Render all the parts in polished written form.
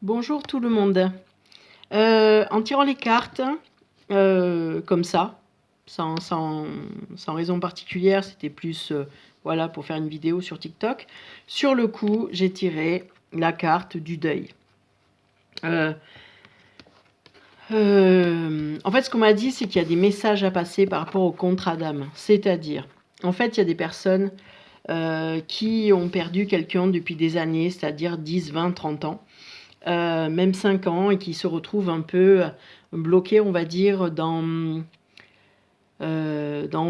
Bonjour tout le monde. En tirant les cartes, comme ça, sans raison particulière, c'était plus voilà, pour faire une vidéo sur TikTok. Sur le coup, j'ai tiré la carte du deuil. En fait, ce qu'on m'a dit, c'est qu'il y a des messages à passer par rapport au contrat d'âme. C'est-à-dire, en fait, il y a des personnes qui ont perdu quelqu'un depuis des années, c'est-à-dire 10, 20, 30 ans. Même 5 ans, et qui se retrouvent un peu bloqués, on va dire, en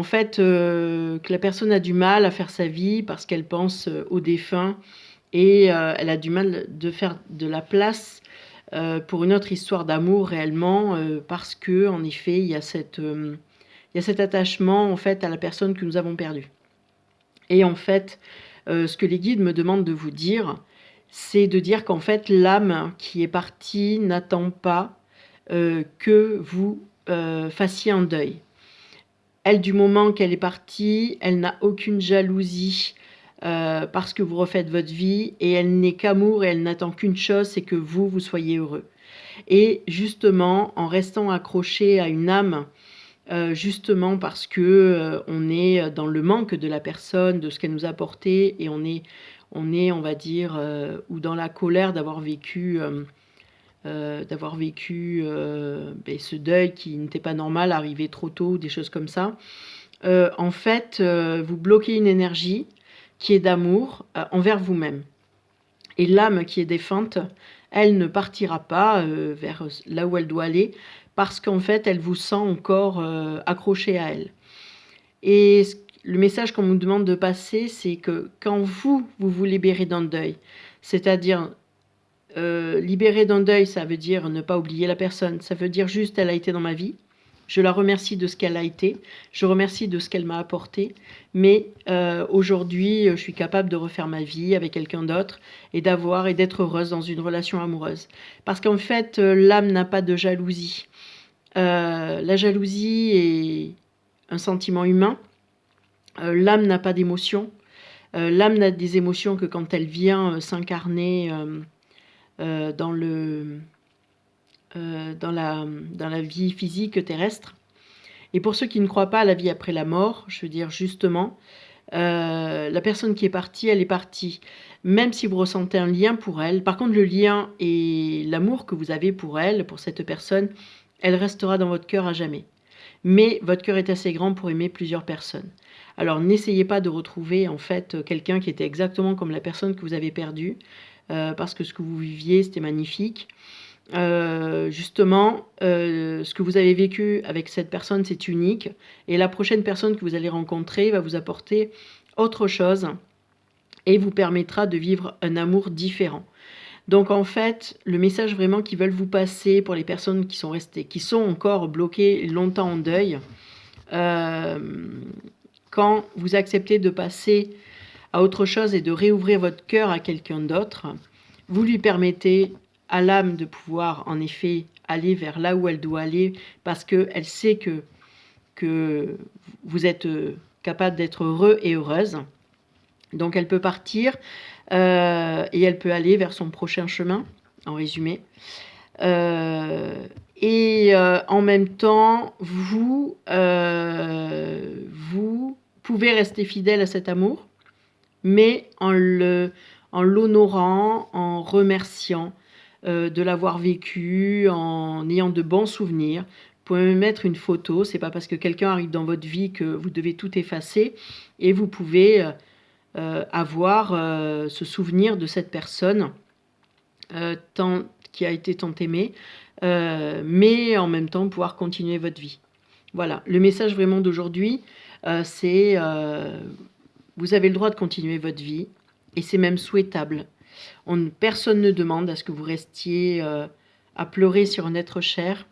fait, que la personne a du mal à faire sa vie parce qu'elle pense au défunt, et elle a du mal de faire de la place pour une autre histoire d'amour réellement, parce que en effet, il y a cet attachement en fait à la personne que nous avons perdue. Et en fait, ce que les guides me demandent de vous dire, c'est de dire qu'en fait, l'âme qui est partie n'attend pas que vous fassiez un deuil. Elle, du moment qu'elle est partie, elle n'a aucune jalousie parce que vous refaites votre vie, et elle n'est qu'amour, et elle n'attend qu'une chose, c'est que vous soyez heureux. Et justement, en restant accroché à une âme, justement parce que on est dans le manque de la personne, de ce qu'elle nous a apporté, et on va dire, ou dans la colère d'avoir vécu ce deuil qui n'était pas normal, arrivé trop tôt, des choses comme ça. En fait, vous bloquez une énergie qui est d'amour envers vous-même. Et l'âme qui est défunte, elle ne partira pas vers là où elle doit aller, parce qu'en fait, elle vous sent encore accroché à elle. Et le message qu'on nous demande de passer, c'est que quand vous libérez d'un deuil, c'est-à-dire libérer d'un deuil, ça veut dire ne pas oublier la personne, ça veut dire juste elle a été dans ma vie, je la remercie de ce qu'elle a été, je remercie de ce qu'elle m'a apporté, mais aujourd'hui, je suis capable de refaire ma vie avec quelqu'un d'autre, et d'être heureuse dans une relation amoureuse. Parce qu'en fait, l'âme n'a pas de jalousie. La jalousie est un sentiment humain. L'âme n'a pas d'émotion. L'âme n'a des émotions que quand elle vient s'incarner dans la vie physique terrestre. Et pour ceux qui ne croient pas à la vie après la mort, je veux dire justement, la personne qui est partie, elle est partie. Même si vous ressentez un lien pour elle, par contre le lien et l'amour que vous avez pour elle, pour cette personne, elle restera dans votre cœur à jamais. Mais votre cœur est assez grand pour aimer plusieurs personnes. Alors n'essayez pas de retrouver en fait quelqu'un qui était exactement comme la personne que vous avez perdue, parce que ce que vous viviez, c'était magnifique. Justement, ce que vous avez vécu avec cette personne, c'est unique, et la prochaine personne que vous allez rencontrer va vous apporter autre chose et vous permettra de vivre un amour différent. Donc en fait, le message vraiment qu'ils veulent vous passer pour les personnes qui sont encore bloquées longtemps en deuil, quand vous acceptez de passer à autre chose et de réouvrir votre cœur à quelqu'un d'autre, vous lui permettez à l'âme de pouvoir en effet aller vers là où elle doit aller, parce qu'elle sait que vous êtes capable d'être heureux et heureuse. Donc elle peut partir et elle peut aller vers son prochain chemin, en résumé. En même temps, vous pouvez rester fidèle à cet amour, mais en l'honorant, en remerciant de l'avoir vécu, en ayant de bons souvenirs. Vous pouvez même mettre une photo, c'est pas parce que quelqu'un arrive dans votre vie que vous devez tout effacer, et vous pouvez avoir ce souvenir de cette personne qui a été tant aimée, mais en même temps pouvoir continuer votre vie. Voilà, le message vraiment d'aujourd'hui, c'est vous avez le droit de continuer votre vie, et c'est même souhaitable. Personne ne demande à ce que vous restiez à pleurer sur un être cher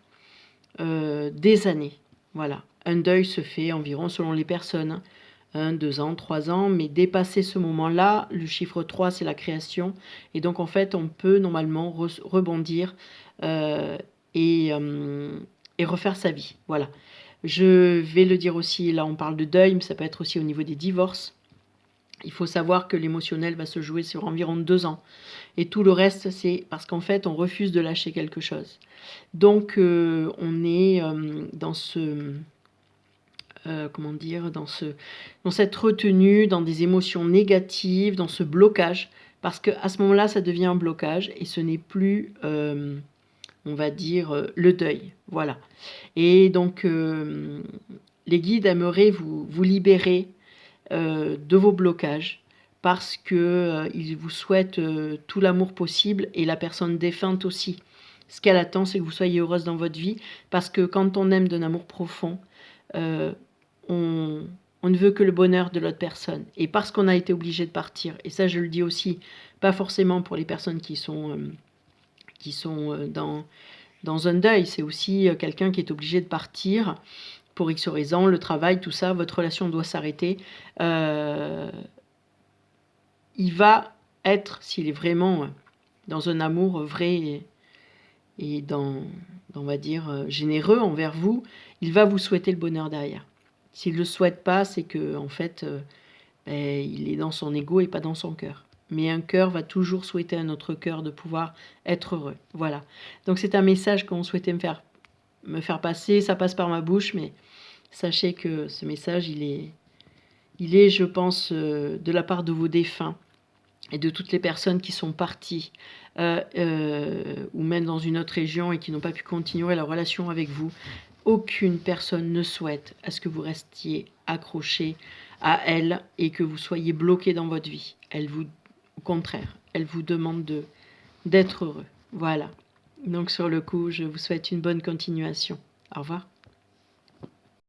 des années. Voilà, un deuil se fait environ, selon les personnes, 1, 2 ans, 3 ans, mais dépasser ce moment-là, le chiffre 3, c'est la création, et donc en fait, on peut normalement rebondir euh, et, euh, et refaire sa vie. Voilà. Je vais le dire aussi, là on parle de deuil, mais ça peut être aussi au niveau des divorces. Il faut savoir que l'émotionnel va se jouer sur environ 2 ans. Et tout le reste, c'est parce qu'en fait, on refuse de lâcher quelque chose. Donc, on est dans ce... comment dire, dans cette retenue, dans des émotions négatives, dans ce blocage, parce qu'à ce moment-là, ça devient un blocage et ce n'est plus, on va dire, le deuil. Voilà. Et donc, les guides aimeraient vous libérer de vos blocages parce qu'ils vous souhaitent tout l'amour possible et la personne défunte aussi. Ce qu'elle attend, c'est que vous soyez heureuse dans votre vie parce que quand on aime d'un amour profond, euh, on ne veut que le bonheur de l'autre personne. Et parce qu'on a été obligé de partir, et ça je le dis aussi, pas forcément pour les personnes qui sont dans un deuil, c'est aussi quelqu'un qui est obligé de partir pour X raisons, le travail, tout ça, votre relation doit s'arrêter. Il va être, s'il est vraiment dans un amour vrai et on va dire, généreux envers vous, il va vous souhaiter le bonheur derrière. S'il ne le souhaite pas, c'est que en fait, il est dans son ego et pas dans son cœur. Mais un cœur va toujours souhaiter à notre cœur de pouvoir être heureux. Voilà. Donc c'est un message qu'on souhaitait me faire passer. Ça passe par ma bouche, mais sachez que ce message, il est, je pense, de la part de vos défunts et de toutes les personnes qui sont parties ou même dans une autre région et qui n'ont pas pu continuer leur relation avec vous. Aucune personne ne souhaite à ce que vous restiez accroché à elle et que vous soyez bloqué dans votre vie. Au contraire, elle vous demande d'être heureux. Voilà. Donc sur le coup, je vous souhaite une bonne continuation. Au revoir.